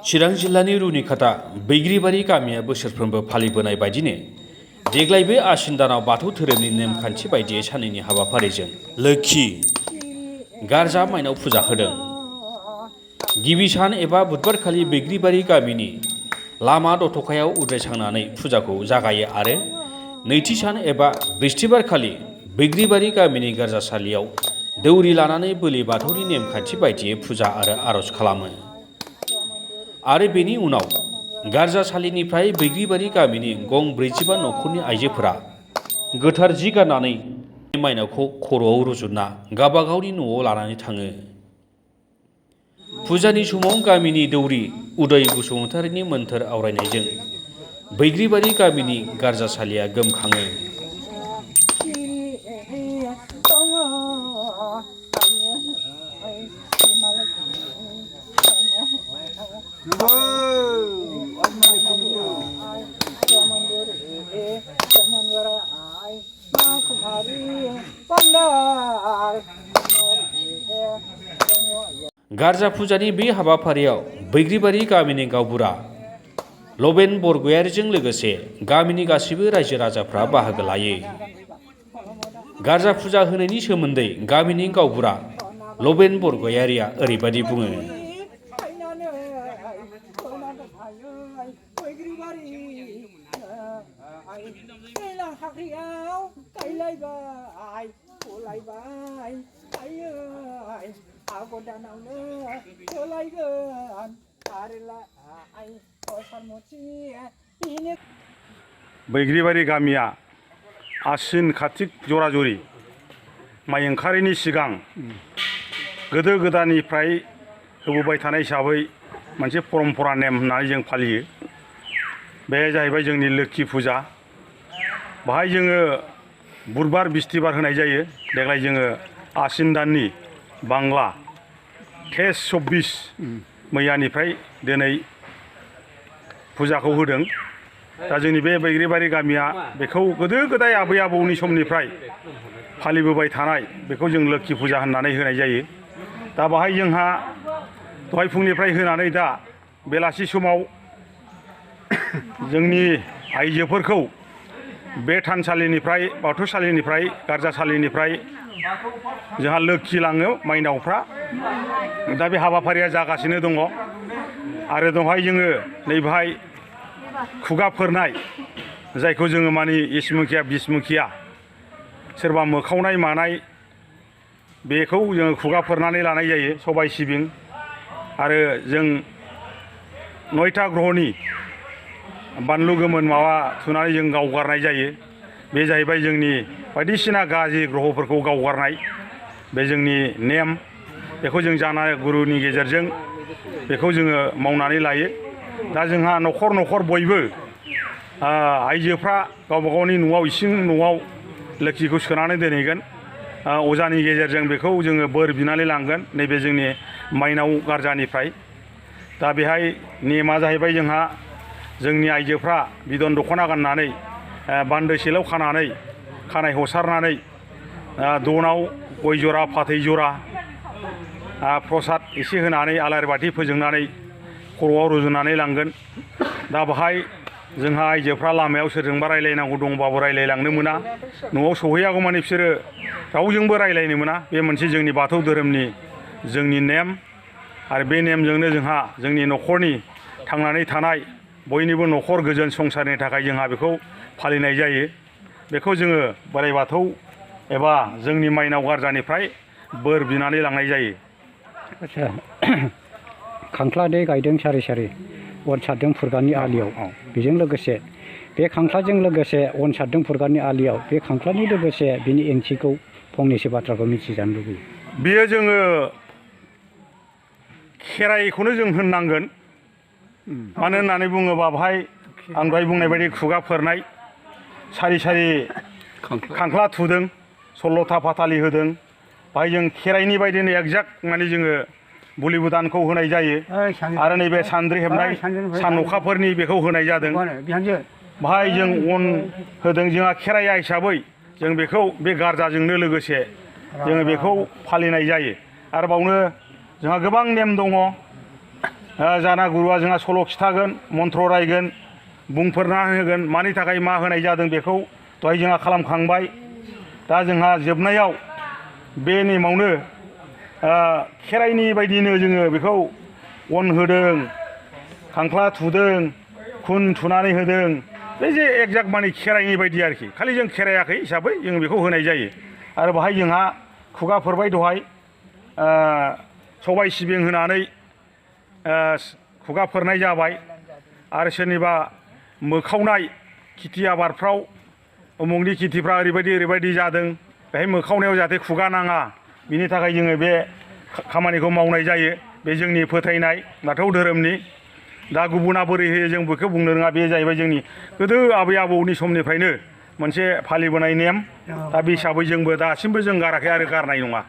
चिरां जिल्लानि रुनिखाता बैग्रिबारि गामिया बोसोरफ्रोमबो फालिबोनाय बायदिनो देग्लायबो आसिन दानाव बाथौ धोरोमनि नेमखान्थि बायदियै साननैनि हाबाफारिजों लोक्षि गारजा माइनाव फुजा होदों। गिबि सान एबा बुधबारखालि बैग्रिबारि गामिनि लामा दथ'खायाव उद्रायसांनानै फुजाखौ जागायो आरो नैथि सान एबा बिस्थिबारखालि बैग्रिबारि गामिनि गारजासालियाव दौरि लानानै बोलि बाथौनि नेमखान्थि बायदियै फुजा आरो आर'ज खालामो। आरो बेनि उनाव गारजासालिनिफ्राय बैग्रिबारि गामिनि गं 45 नखरनि आइजोफोरा गोथार जि गाननानै माइनावखौ खर'आव रुजुनना गावबागावनि न'आव लानानै थाङो। फुजानि समाव गामिनि दौरि उदय बसुमतारीनि मोन्थोर आवरायनायजों बैग्रिबारि गामिनि गारजासालिया गोमखाङो। गारजा फुजानि बे हाबाफारियाव बैग्रिबारि गामिनि गावबुरा लबेन बरगयारीजों लोगोसे गामिनि गासैबो रायजो राजाफ्रा बाहागो लायो। गारजा फुजा होनायनि सोमोन्दै गामिनि गावबुरा लबेन बरगयारीया ओरैबायदि बुङो। बैग्रिबारि गामिया आसिन कार्तिक जरा जरि माइ ओंखारैनि सिगां गोदो गोदायनिफ्राय होबोबाय थानाय हिसाबै मोनसे परम्परा नेम होननानै जों फालियो। बे जाहैबाय जोंनि लोक्षि फुजा। बाहाय जोङो बुधबार बिस्थिबार होनाय जायो। देग्लाय जोङो आसिन दाननि बांला तेस 24 मैयानिफ्राय दिनै फुजाखौ होदों। दा जोंनि बे बैग्रिबारि गामिया बेखौ गोदो गोदाय आबै आबौनि समनिफ्राय फालिबोबाय थानाय बेखौ जों लोक्षि फुजा होननानै होनाय जायो। दा बाहाय जोंहा दहाय फुंनिफ्राय होनानै दा बेलासि समाव जोंनि आइजोफोरखौ बे थानसालिनिफ्राय बाथौसालिनिफ्राय गारजासालिनिफ्राय जोंहा लोक्षि लाङो माइनावफ्रा। दा बे हाबाफारिया जागासिनो दङ। आरो दहाय जोङो नैबेहाय खुगा फोरनाय जायखौ जोङो माने इसमुखिया बिसमुखिया सोरबा मोखावनाय मानाय बेखौ जोङो खुगा फोरनानै लानाय जायो। सबाय सिबिं आरो जों 9था ग्रहनि बानलु गोमोन माबा थुनानै जों गावगारनाय जायो। बे जाहैबाय जोंनि बायदिसिना गाज्रि ग्रहफोरखौ गावगारनाय बे जोंनि नेम। बेखौ जों जानाय गुरुनि गेजेरजों बेखौ जोङो मावनानै लायो। दा जोंहा न'खर न'खर बयबो आइजोफ्रा गावबा गावनि न'आव इसिं न'आव लोक्षिखौ सोनानै दोनहैगोन। अजानि गेजेरजों बेखौ जोङो बोर बिनानै लांगोन नैबे जोंनि माइनाव गारजानिफ्राय। दा बेहाय नेमा जाहैबाय जोंहा जोंनि आइजोफ्रा बिदन दख'ना गाननानै बान्दो सेलाव खानानै खानाय हसारनानै दनाव गय जरा फाथै जरा प्रसाद एसे होनानै आलारि बाथि फोजोंनानै खर'आव रुजुनानै लांगोन। दा बाहाय जोंहा आइजोफ्रा लामायाव सोरजोंबा रायलायनांगौ दंबाबो रायलायलांनो मोना। न'आव सौहैयागौमानि बिसोरो रावजोंबो रायलायनो मोना। बे मोनसे जोंनि बाथौ धोरोमनि जोंनि नेम। आरो बे नेमजोंनो जोंहा जोंनि न'खरनि थांनानै थानाय बयनिबो न'खर गोजोन संसारनि थाखाय जोंहा बेखौ फालिनाय जायो। बेखौ जोङो बोराइ बाथौ एबा जोंनि माइनाव गारजानिफ्राय बोर बिनानै लांनाय जायो। आच्छा खांख्ला दै गायदों सारि सारि अन सारदों फुरगानि आलियाव। बेजों लोगोसे बे खांख्लाजों लोगोसे अन सारदों फुरगानि आलियाव बे खांख्लानि लोगोसे बिनि ओंथिखौ फंनैसो बाथ्राखौ मिथिजानो लुबैयो। बेयो जोङो खेराइखौनो जों होननांगोन। मानो होननानै बुङोबा बेहाय आं दहाय बुंनाय बायदि खुगा फोरनाय सारि सारि खांख्ला थुदों 16था फाथालि होदों। बाहाय जों खेराइनि बायदिनो एक्जाक्ट माने जोङो बुलि बुदानखौ होनाय जायो। आरो नैबे सान्द्रि हेबनाय सान अखाफोरनि बेखौ होनाय जादों। बाहाय जों अन होदों। जोंहा खेराइया हिसाबै जों बेखौ बे गारजाजोंनो लोगोसे जोङो बेखौ फालिनाय जायो। आरो बावनो जोंहा गोबां नेम दङ। जाना गुरुआ जोंहा सल' खिथागोन मन्त्र रायगोन बुंफोरना होगोन मानि थाखाय मा होनाय जादों बेखौ दहाय जोंहा खालामखांबाय। दा जोंहा जोबनायाव बे नेमावनो खेराइनि बायदिनो जोङो बेखौ अन होदों, खांख्ला थुदों, खुन थुनानै होदों। बे जे एक्जाक्ट माने खेराइनि बायदि आरोखि, खालि जों खेराइयाखै हिसाबै जों बेखौ होनाय जायो। आरो बाहाय जोंहा खुगाफोरबाय दहाय सबाय सिबिं होनानै खुगाफोरनाय जाबाय। आरो सोरनिबा मोखावनाय खेथि आबादफ्राव उमुगनि खेथिफ्रा ओरैबायदि जादों, बेहाय मोखावनायाव जाहाथे खुगा नाङा बिनि थाखाय जोङो बे खामानिखौ मावनाय जायो। बे जोंनि फोथायनाय बाथौ धोरोमनि। दा गुबुना बोरै होयो जों बेखौ बुंनो रोङा। बे जाहैबाय जोंनि गोदो आबै आबौनि समनिफ्रायनो मोनसे फालिबोनाय नेम। दा बे हिसाबै जोंबो दासिमबो जों गाराखै आरो गारनाय नङा।